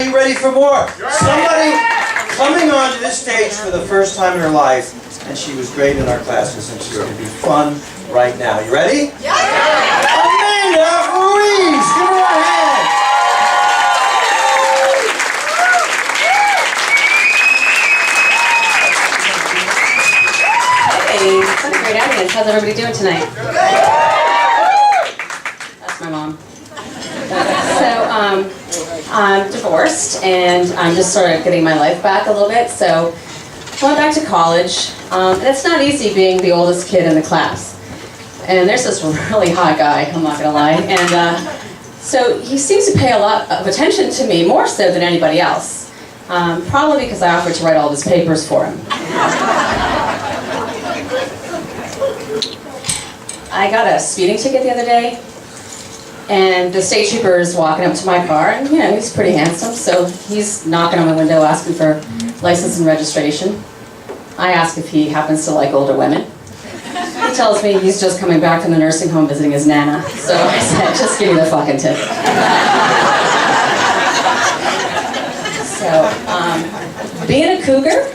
you ready for more? Somebody coming onto this stage for the first time in her life, and she was great in our classes, and she's going to be fun right now. You ready? Yeah! Amanda Ruiz! Give her a hand! Hey, what a great audience. How's everybody doing tonight? That's my mom. So, I'm divorced, and I'm just sort of getting my life back a little bit. So, I went back to college. And it's not easy being the oldest kid in the class. And there's this really hot guy, I'm not gonna lie. And so he seems to pay a lot of attention to me, more so than anybody else. Probably because I offered to write all of his papers for him. I got a speeding ticket the other day, and the state trooper is walking up to my car, and he's pretty handsome, so he's knocking on my window asking for license and registration. I ask if he happens to like older women. He tells me he's just coming back from the nursing home visiting his nana, so I said, just give me the fucking tip. So, being a cougar,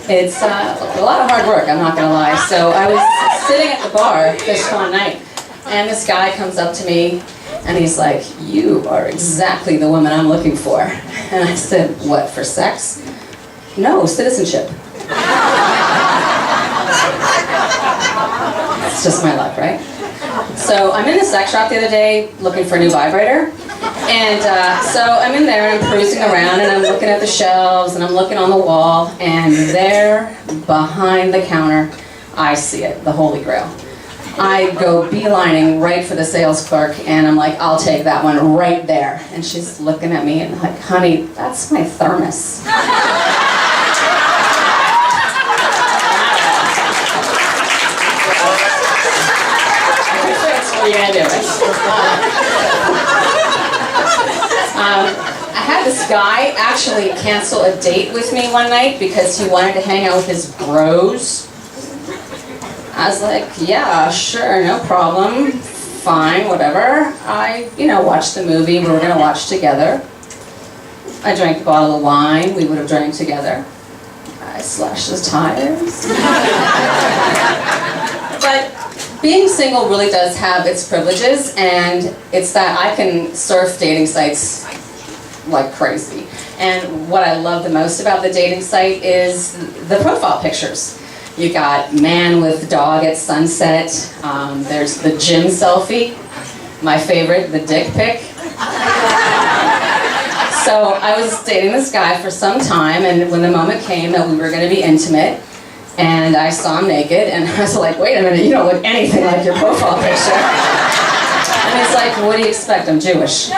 it's a lot of hard work, I'm not gonna lie. So I was sitting at the bar this one night, and this guy comes up to me, and he's like, "You are exactly the woman I'm looking for." And I said, "What, for sex?" "No, citizenship." It's just my luck, right? So I'm in the sex shop the other day looking for a new vibrator. And so I'm in there and I'm perusing around and I'm looking at the shelves and I'm looking on the wall, and there, behind the counter, I see it, the Holy Grail. I go beelining right for the sales clerk and I'm like, "I'll take that one right there." And she's looking at me and I'm like, "Honey, that's my thermos." What are you gonna do? I had this guy actually cancel a date with me one night because he wanted to hang out with his bros. I was like, "Yeah, sure, no problem, fine, whatever." I, watched the movie we were gonna watch together. I drank a bottle of wine we would have drank together. I slashed his tires. But being single really does have its privileges, and it's that I can surf dating sites like crazy. And what I love the most about the dating site is the profile pictures. You got man with dog at sunset, there's the gym selfie, my favorite, the dick pic. So I was dating this guy for some time, and when the moment came that we were going to be intimate, and I saw him naked, and I was like, "Wait a minute, you don't look anything like your profile picture." And he's like, "What do you expect? I'm Jewish."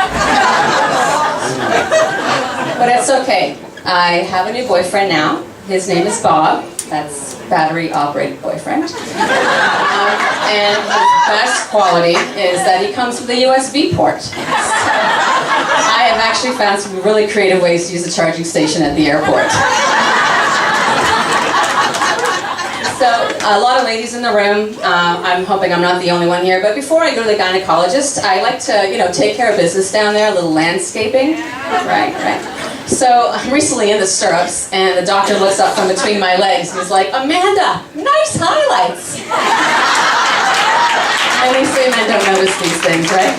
But it's okay. I have a new boyfriend now. His name is Bob. That's battery-operated boyfriend. And his best quality is that he comes with a USB port. I have actually found some really creative ways to use a charging station at the airport. So, a lot of ladies in the room. I'm hoping I'm not the only one here. But before I go to the gynecologist, I like to, take care of business down there, a little landscaping. Right. So, I'm recently in the stirrups, and the doctor looks up from between my legs, and he's like, "Amanda, nice highlights." And they say men don't notice these things, right?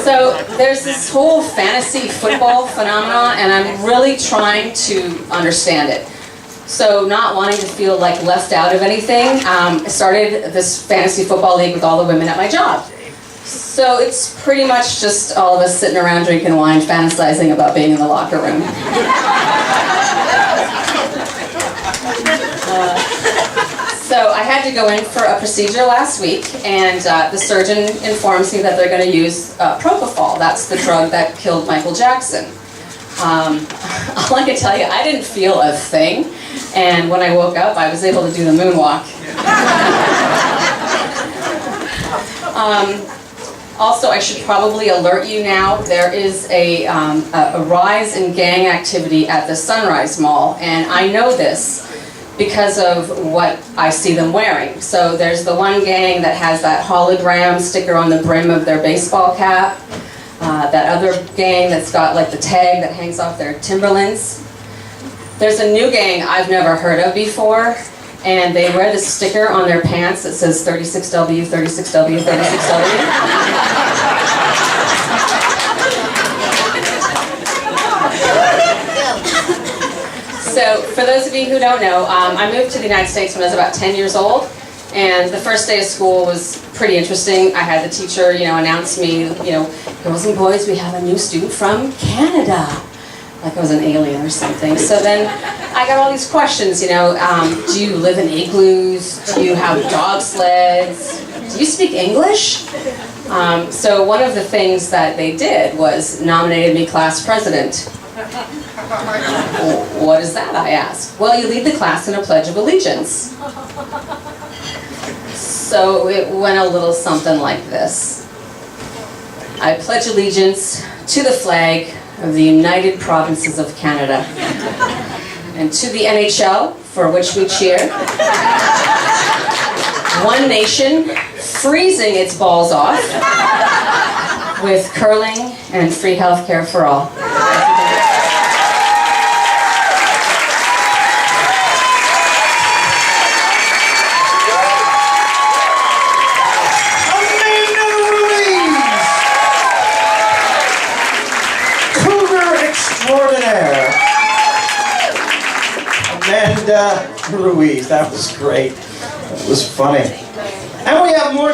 So, there's this whole fantasy football phenomenon, and I'm really trying to understand it. So, not wanting to feel like left out of anything, I started this fantasy football league with all the women at my job. So it's pretty much just all of us sitting around drinking wine, fantasizing about being in the locker room. So I had to go in for a procedure last week, and the surgeon informs me that they're going to use propofol. That's the drug that killed Michael Jackson. All I can tell you, I didn't feel a thing, and when I woke up, I was able to do the moonwalk. Also, I should probably alert you now, there is a rise in gang activity at the Sunrise Mall, and I know this because of what I see them wearing. So there's the one gang that has that hologram sticker on the brim of their baseball cap. that other gang that's got like the tag that hangs off their Timberlands. There's a new gang I've never heard of before, and they wear this sticker on their pants that says 36W, 36W, 36W. So, for those of you who don't know, I moved to the United States when I was about 10 years old, and the first day of school was pretty interesting. I had the teacher, announce me, girls and boys, we have a new student from Canada. Like I was an alien or something. So then I got all these questions, do you live in igloos? Do you have dog sleds? Do you speak English? So one of the things that they did was nominated me class president. What is that, I asked. Well, you lead the class in a Pledge of Allegiance. So it went a little something like this. I pledge allegiance to the flag of the United Provinces of Canada and to the NHL, for which we cheer. One nation, freezing its balls off, with curling and free healthcare for all. Extraordinaire. Amanda Ruiz, that was great. That was funny. And we have more